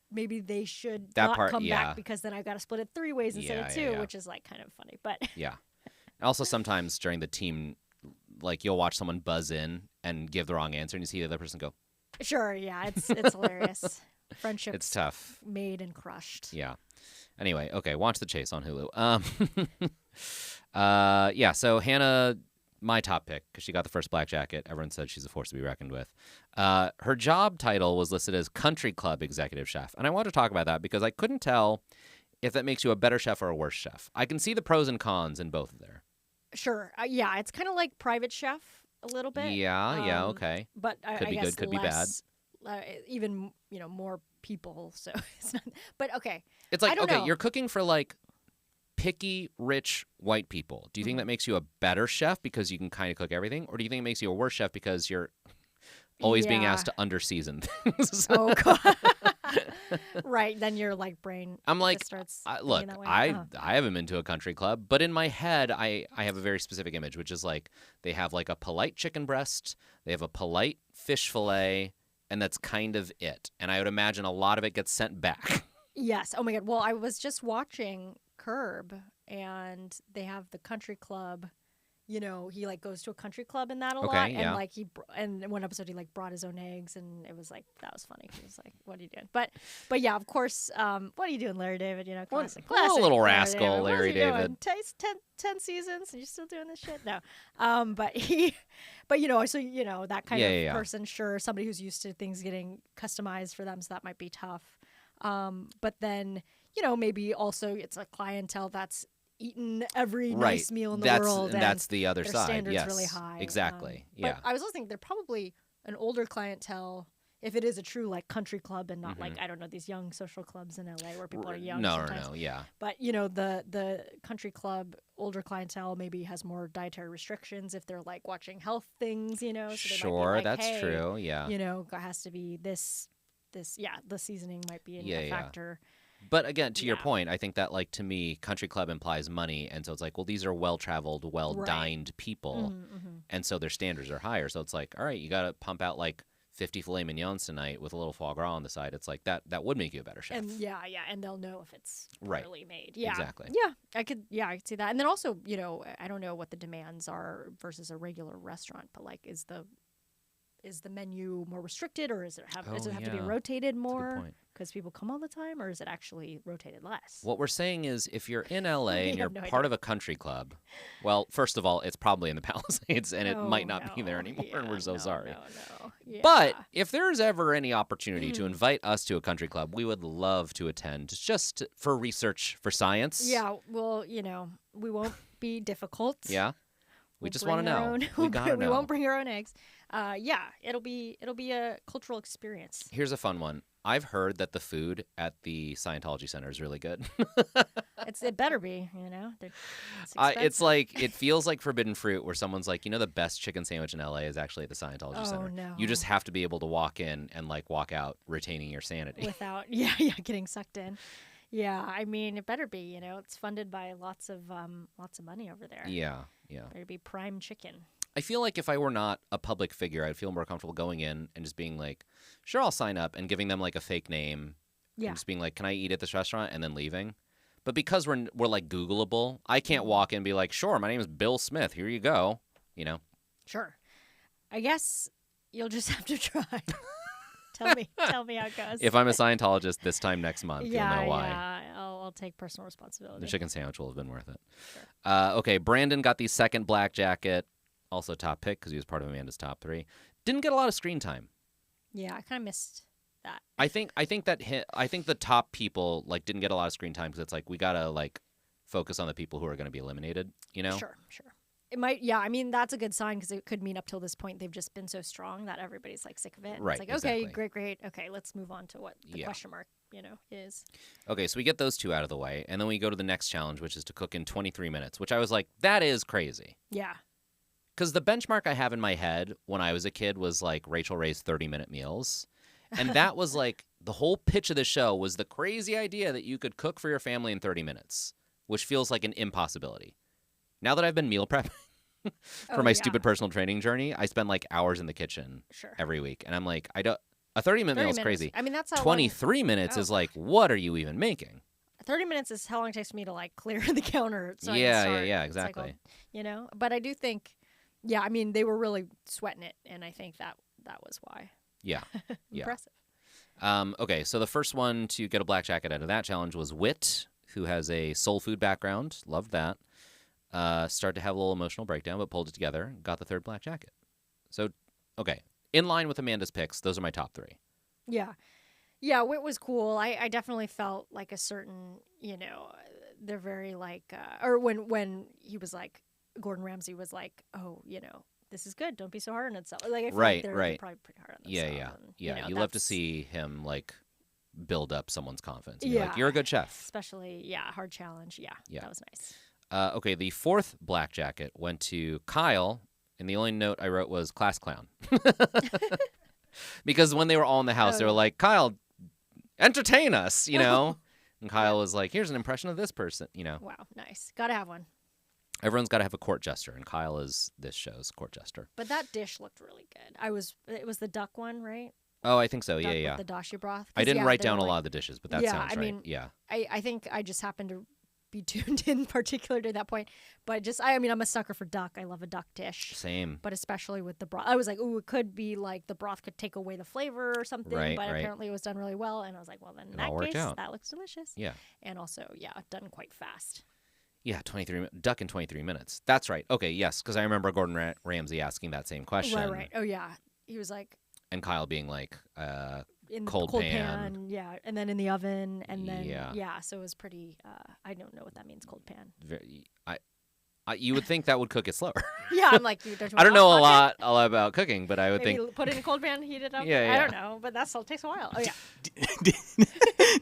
maybe they should not come back because then I've got to split it 3 ways instead of 2, which is like kind of funny. But yeah. Also, sometimes during the team, like you'll watch someone buzz in and give the wrong answer, and you see the other person go. Sure, yeah, it's hilarious. Friendships, it's tough. Made and crushed. Yeah. Anyway, okay, watch The Chase on Hulu. Yeah. So Hannah, my top pick because she got the first black jacket. Everyone said she's a force to be reckoned with. Her job title was listed as Country Club Executive Chef, and I want to talk about that because I couldn't tell if that makes you a better chef or a worse chef. I can see the pros and cons in both of there. Sure. Yeah, it's kind of like private chef a little bit. Yeah, okay. But could I be guess good, could be bad. Even, more people, so it's not. But okay. It's like, I don't know. You're cooking for like picky, rich white people. Do you think that makes you a better chef because you can kind of cook everything? Or do you think it makes you a worse chef because you're always being asked to under-season things? Oh, God. Right, then your like brain. I'm like, starts look, I haven't been to a country club, but in my head, I have a very specific image, which is like they have like a polite chicken breast, they have a polite fish fillet, and that's kind of it. And I would imagine a lot of it gets sent back. Yes. Oh my God. Well, I was just watching Curb, and they have the country club. He like goes to a country club in that a lot, and like and in one episode he like brought his own eggs, and it was like that was funny. He was like, "What are you doing?" But yeah, of course. What are you doing, Larry David? Classic a little rascal, Larry David. 10 seasons, and you're still doing this shit? No. But so that kind of person, sure, somebody who's used to things getting customized for them, so that might be tough. But then maybe also it's a clientele that's eaten every nice meal in the world. And that's the other their side. Standards yes, really high. Exactly. But I was listening. They're probably an older clientele if it is a true like country club and not like I don't know these young social clubs in LA where people are young. No, yeah. But the country club older clientele maybe has more dietary restrictions if they're like watching health things. So sure, like, that's hey, true. Yeah. It has to be this. The seasoning might be a factor. But again, to your point, I think that, like, to me, country club implies money. And so it's like, well, these are well-traveled, well-dined people. And so their standards are higher. So it's like, all right, you got to pump out, like, 50 filet mignons tonight with a little foie gras on the side. It's like that would make you a better chef. And and they'll know if it's properly made. Yeah. Exactly. Yeah, I could see that. And then also, I don't know what the demands are versus a regular restaurant, but, like, is the menu more restricted, or does it have to be rotated more because people come all the time, or is it actually rotated less? What we're saying is if you're in LA and you're part of a country club, well, first of all, it's probably in the Palisades and it might not be there anymore, and we're so sorry. No. Yeah. But if there's ever any opportunity to invite us to a country club, we would love to attend just for research for science. Yeah, well, we won't be difficult. Yeah. We just want to know. We won't bring our own eggs. It'll be a cultural experience. Here's a fun one. I've heard that the food at the Scientology Center is really good. It better be, It's like, it feels like forbidden fruit where someone's like, the best chicken sandwich in LA is actually at the Scientology Center. No. You just have to be able to walk in and like walk out retaining your sanity. Without, getting sucked in. Yeah, I mean, it better be, it's funded by lots of money over there. Yeah. Better be prime chicken. I feel like if I were not a public figure, I'd feel more comfortable going in and just being like, sure, I'll sign up, and giving them like a fake name. Yeah. And just being like, can I eat at this restaurant? And then leaving. But because we're like Googleable, I can't walk in and be like, sure, my name is Bill Smith. Here you go. Sure. I guess you'll just have to try. Tell me how it goes. If I'm a Scientologist this time next month, you'll know why. Yeah, I'll take personal responsibility. The chicken sandwich will have been worth it. Sure. Okay, Brandon got the second black jacket, also top pick because he was part of Amanda's top 3. Didn't get a lot of screen time. Yeah, I kind of missed that. I think the top people like didn't get a lot of screen time because it's like we gotta like focus on the people who are going to be eliminated. You know. Sure. It might, yeah. I mean, that's a good sign because it could mean up till this point they've just been so strong that everybody's like sick of it. Right. It's like, exactly. okay, great. Okay, let's move on to what the question mark, is. Okay, so we get those 2 out of the way, and then we go to the next challenge, which is to cook in 23 minutes, which I was like, that is crazy. Yeah. Because the benchmark I have in my head when I was a kid was like Rachel Ray's 30-minute meals. And that was like the whole pitch of the show was the crazy idea that you could cook for your family in 30 minutes, which feels like an impossibility. Now that I've been meal prepping for my stupid personal training journey, I spend like hours in the kitchen every week. And I'm like, a 30-minute meal is crazy. I mean, that's how 23 minutes is like, what are you even making? 30 minutes is how long it takes for me to like clear the counter. So yeah, exactly. But I do think, I mean, they were really sweating it. And I think that was why. Yeah. Impressive. Okay, so the first one to get a black jacket out of that challenge was Wit, who has a soul food background. Loved that. Started to have a little emotional breakdown, but pulled it together. Got the third black jacket. So, okay. In line with Amanda's picks, those are my top 3. Yeah. Yeah, Wit was cool. I definitely felt like a certain, they're very like, or when he was like, Gordon Ramsay was like, oh, this is good. Don't be so hard on itself. Like, I feel like they're probably pretty hard on themselves. Yeah. You love to see him like build up someone's confidence. And like, you're a good chef. Especially, hard challenge. Yeah, that was nice. Okay, the fourth black jacket went to Kyle, and the only note I wrote was class clown. Because when they were all in the house, they were like, Kyle, entertain us, And Kyle was like, here's an impression of this person, Wow, nice. Gotta have one. Everyone's got to have a court jester, and Kyle is this show's court jester. But that dish looked really good. It was the duck one, right? Oh, I think so. Duck Yeah. With the dashi broth. I didn't write down a lot of the dishes, but that sounds right. Mean, yeah. I think I just happened to be tuned in particular to that point. But I'm a sucker for duck. I love a duck dish. Same. But especially with the broth. I was like, ooh, it could be like the broth could take away the flavor or something. But apparently it was done really well. And I was like, well, then in that case, that looks delicious. Yeah. And also, done quite fast. Yeah, duck in 23 minutes. That's right. Okay, yes, because I remember Gordon Ramsay asking that same question. Right. Oh, yeah. He was like... And Kyle being like, in cold pan. Yeah, and then in the oven, and then so it was pretty. I don't know what that means, cold pan. You would think that would cook it slower. Yeah, I'm like, I don't know a lot about cooking, but I would think put it in a cold pan, heat it up. Yeah. I don't know, but that still takes a while. Oh yeah.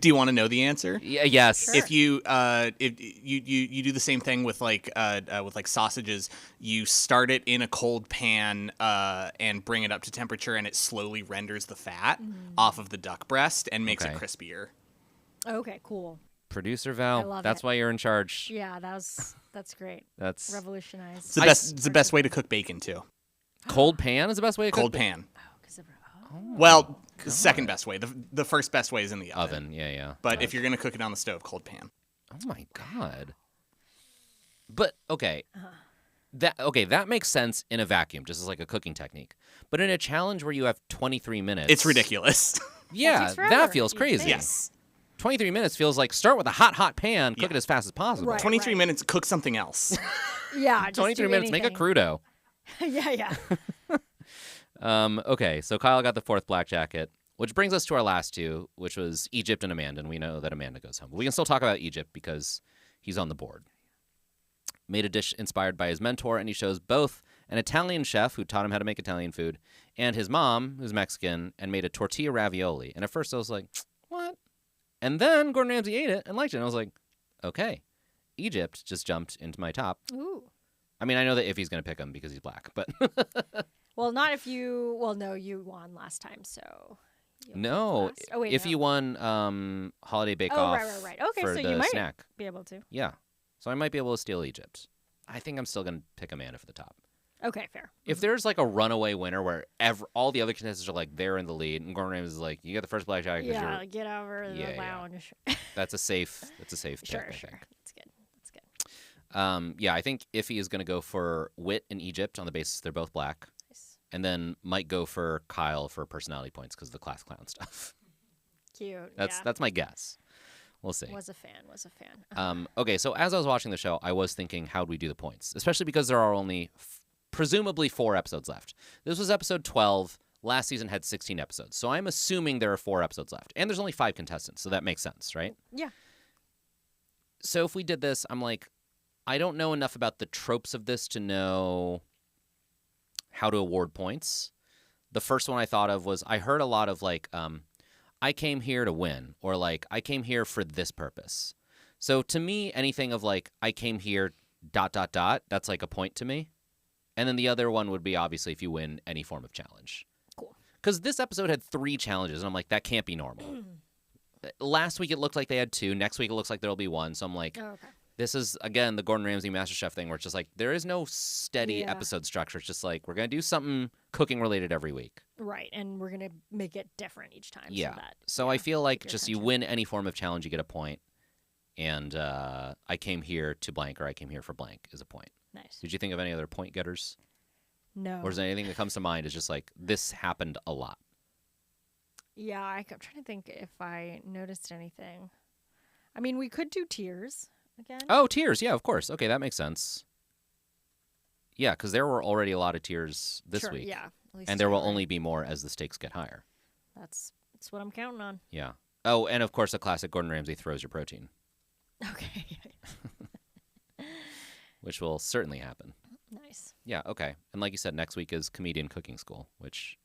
Do you want to know the answer? Yeah. Yes. Sure. If you do the same thing with like sausages, you start it in a cold pan and bring it up to temperature, and it slowly renders the fat off of the duck breast and makes it crispier. Okay, cool. Producer Val, that's why you're in charge. Yeah, that's great. That's revolutionized. It's the best way to cook bacon too. Cold pan is the best way to cook cold pan. Oh, well, the second best way. The first best way is in the oven. Yeah. But if you're gonna cook it on the stove, cold pan. Oh my god. But okay. That makes sense in a vacuum, just as like a cooking technique. But in a challenge where you have 23 minutes, it's ridiculous. Yeah, that feels crazy. Yes. 23 minutes feels like start with a hot pan, cook it as fast as possible. Right. 23 minutes, cook something else. Yeah, just 23 minutes, make a crudo. Yeah. Okay, so Kyle got the fourth black jacket, which brings us to our last two, which was Egypt and Amanda, and we know that Amanda goes home. But we can still talk about Egypt because he's on the board. Made a dish inspired by his mentor, and he shows both an Italian chef who taught him how to make Italian food and his mom, who's Mexican, and made a tortilla ravioli. And at first I was like, what? And then Gordon Ramsay ate it and liked it. And I was like, okay. Egypt just jumped into my top. Ooh. I mean, I know that if he's going to pick him because he's black, but... Well, not if you... Well, no, you won last time, so... No. Oh, wait, if you won Holiday Bake Off right. Okay, for so the you might snack. be able to. Yeah. So I might be able to steal Egypt. I think I'm still going to pick Amanda for the top. Okay, fair. If there's like a runaway winner where all the other contestants are like they're in the lead and Gordon Ramsay is like, you get the first black jacket. Yeah, get over the lounge. That's a safe pick, Sure. I think. That's good. Yeah, I think Iffy is going to go for Wit in Egypt on the basis they're both black. Nice. And then might go for Kyle for personality points because of the class clown stuff. Cute. That's my guess. We'll see. Was a fan. Okay, so as I was watching the show, I was thinking, how do we do the points? Especially because there are only presumably 4 episodes left. This was episode 12. Last season had 16 episodes. So I'm assuming there are 4 episodes left. And there's only 5 contestants, so that makes sense, right? Yeah. So if we did this, I'm like, I don't know enough about the tropes of this to know how to award points. The first one I thought of was I heard a lot of like, I came here to win, or like, I came here for this purpose. So to me, anything of like, I came here ... that's like a point to me. And then the other one would be obviously if you win any form of challenge. Cool. Because this episode had 3 challenges, and I'm like, that can't be normal. Last week it looked like they had 2. Next week it looks like there'll be 1. So I'm like, okay. This is, again, the Gordon Ramsay MasterChef thing where it's just like, there is no steady episode structure. It's just like, we're going to do something cooking related every week. Right, and we're going to make it different each time. Yeah. So I feel like just you win any form of challenge, you get a point. And I came here to blank, or I came here for blank is a point. Nice. Did you think of any other point getters? No. Or is there anything that comes to mind is just like, this happened a lot? Yeah, I'm trying to think if I noticed anything. I mean, we could do tiers again. Oh, tiers. Yeah, of course. Okay, that makes sense. Yeah, because there were already a lot of tiers this week. Yeah. At least and there will only be more as the stakes get higher. That's what I'm counting on. Yeah. Oh, and of course, a classic Gordon Ramsay throws your protein. Okay. Which will certainly happen. Nice. Yeah, okay. And like you said, next week is comedian cooking school, which...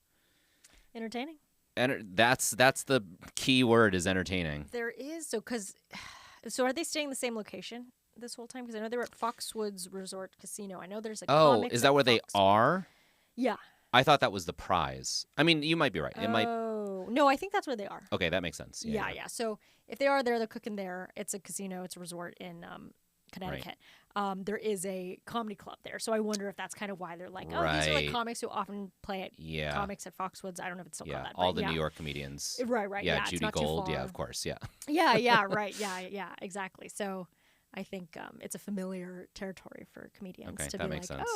Entertaining. That's the key word is entertaining. There is, so are they staying in the same location this whole time? Because I know they're at Foxwoods Resort Casino. I know there's a comics is that where they are? Yeah. I thought that was the prize. I mean, you might be right. It might. No, I think that's where they are. Okay, that makes sense. Yeah. So if they are there, they're cooking there. It's a casino. It's a resort in Connecticut. Right. There is a comedy club there. So I wonder if that's kind of why they're like, these are like comics who often play at comics at Foxwoods. I don't know if it's still called that. All the New York comedians. Right. Yeah, Judy Gold. Yeah, of course. Yeah. Yeah, right. Yeah, exactly. So I think it's a familiar territory for comedians to be like, sense.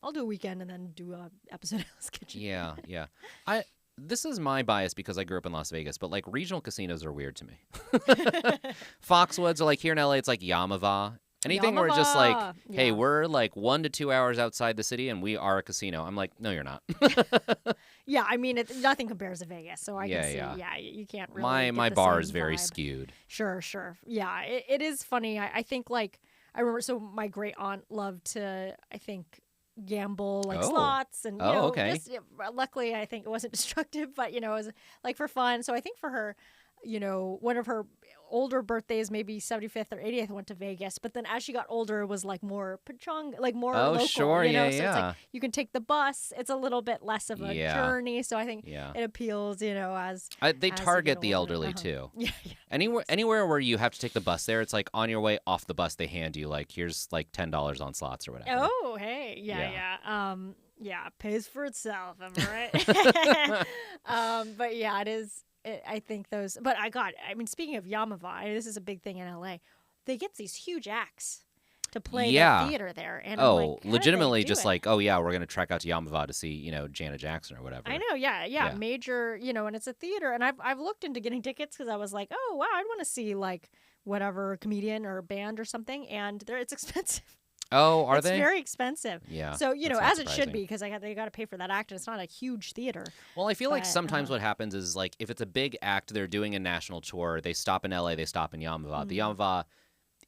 I'll do a weekend and then do an episode of Hell's Kitchen. Yeah. This is my bias because I grew up in Las Vegas, but like regional casinos are weird to me. Foxwoods are like here in LA, it's like Yamava. Anything where it's just like, hey, we're like 1 to 2 hours outside the city and we are a casino. I'm like, no, you're not. Yeah, I mean, nothing compares to Vegas, so I can see. Yeah, you can't really. My bar is very skewed. Sure. Yeah, it is funny. I think like I remember. So my great aunt loved to, I think, gamble like slots and just, luckily I think it wasn't destructive, but it was like for fun. So I think for her, one of her older birthdays, maybe 75th or 80th, went to Vegas. But then as she got older, it was like more pachong, like more local. Sure, So it's like you can take the bus. It's a little bit less of a journey. So I think it appeals, as they target the elderly too. Yeah. Anywhere where you have to take the bus there, it's like on your way off the bus, they hand you like, here's like $10 on slots or whatever. Oh, hey, yeah. Yeah, pays for itself. Am I right? But yeah, it is. I think those, but speaking of Yamava, this is a big thing in LA. They get these huge acts to play the theater there. And I'm like, legitimately just like, we're going to trek out to Yamava to see, Janet Jackson or whatever. I know. Yeah. Major, and it's a theater. And I've looked into getting tickets because I was like, oh, wow, I'd want to see like whatever comedian or band or something. And it's expensive. Oh, are they? It's very expensive. Yeah. So, as it should be, because they got to pay for that act, and it's not a huge theater. Well, I feel like sometimes what happens is, like, if it's a big act, they're doing a national tour, they stop in LA, they stop in Yamava. Mm-hmm. The Yamava,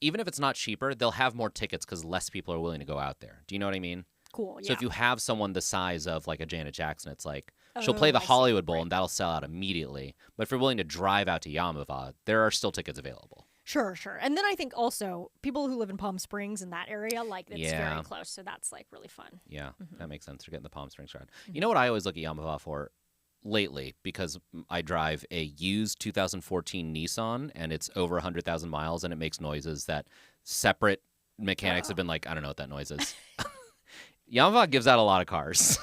even if it's not cheaper, they'll have more tickets because less people are willing to go out there. Do you know what I mean? Cool, yeah. So if you have someone the size of, like, a Janet Jackson, it's like, she'll play the Hollywood Bowl, and that'll sell out immediately. But if you're willing to drive out to Yamava, there are still tickets available. Sure. And then I think also people who live in Palm Springs in that area, like it's very close. So that's like really fun. Yeah, that makes sense. You're getting the Palm Springs crowd. Mm-hmm. You know what I always look at Yamava for lately? Because I drive a used 2014 Nissan and it's over 100,000 miles and it makes noises that separate mechanics have been like, I don't know what that noise is. Yamava gives out a lot of cars.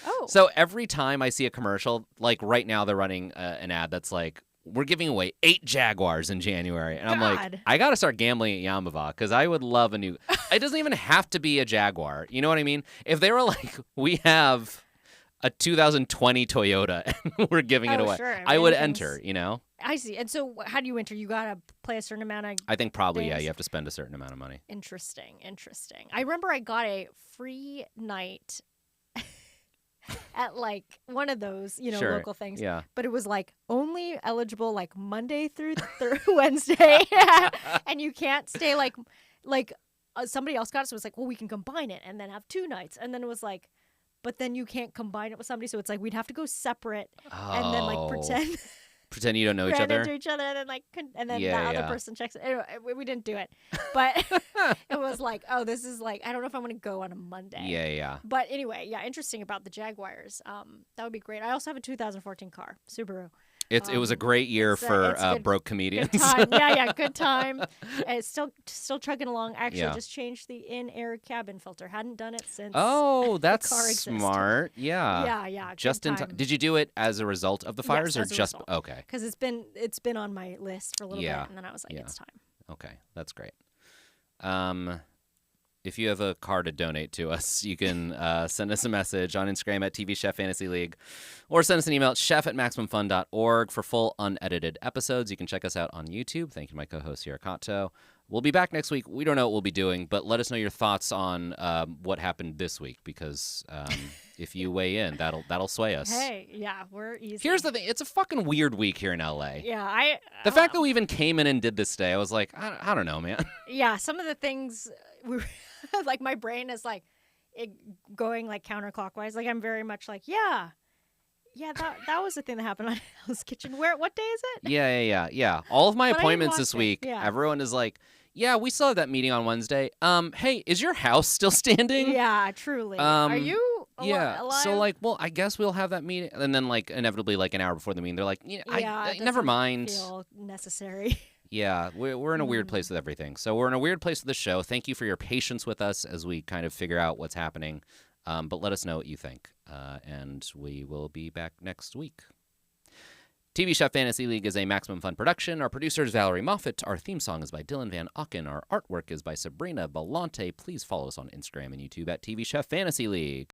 Oh. So every time I see a commercial, like right now they're running an ad that's like, we're giving away 8 Jaguars in January. And I'm like, I got to start gambling at Yamava because I would love a new... It doesn't even have to be a Jaguar. You know what I mean? If they were like, we have a 2020 Toyota and we're giving it away. Sure. I would enter, you know? I see. And so how do you enter? You got to play a certain amount of I think probably, days? yeah, you have to spend a certain amount of money. Interesting. I remember I got a free night at like one of those, Sure. local things. Yeah. But it was like only eligible like Monday through Wednesday. And you can't stay like somebody else got it. So it's like, well, we can combine it and then have 2 nights. And then it was like, but then you can't combine it with somebody. So it's like we'd have to go separate and then like pretend. Pretend you don't know each ran other. into each other, and then the Yeah, other yeah. person checks it. Anyway, we didn't do it, but it was like, oh, this is like, I don't know if I'm going to go on a Monday. Yeah. But anyway, yeah, interesting about the Jaguars. That would be great. I also have a 2014 car, Subaru. It was a great year for it's good- broke comedians. Good time. Yeah, good time. And it's still chugging along. I actually Yeah. just changed the in-air cabin filter. Hadn't done it since. Oh, that's car existed. smart. Yeah. Yeah. Just in time. Did you do it as a result of the fires or as a just result. okay? Because it's been on my list for a little bit, and then I was like, Yeah. it's time. Okay, that's great. If you have a car to donate to us, you can send us a message on Instagram at TV Chef Fantasy League, or send us an email at chef@maximumfun.org for full unedited episodes. You can check us out on YouTube. Thank you to my co-host Sierra Kato. We'll be back next week. We don't know what we'll be doing, but let us know your thoughts on what happened this week, because if you weigh in, that'll sway us. Hey, yeah, we're easy. Here's the thing. It's a fucking weird week here in LA. Yeah, The fact that we even came in and did this today, I was like, I don't know, man. Yeah, some of the things like my brain is like going like counterclockwise. Like I'm very much like, yeah, that was the thing that happened on Hell's Kitchen. What day is it? Yeah. All of my But I didn't appointments watch this it. week, Yeah. everyone is like, yeah, we still have that meeting on Wednesday. Hey, is your house still standing? Yeah, truly. Are you Yeah. alive? So like, well, I guess we'll have that meeting, and then like inevitably like an hour before the meeting, they're like, it never doesn't mind. feel necessary. Yeah, we're in a weird place with everything. So we're in a weird place with the show. Thank you for your patience with us as we kind of figure out what's happening. But let us know what you think, and we will be back next week. TV Chef Fantasy League is a Maximum Fun production. Our producer is Valerie Moffat. Our theme song is by Dylan Van Auken. Our artwork is by Sabrina Belante. Please follow us on Instagram and YouTube at TV Chef Fantasy League.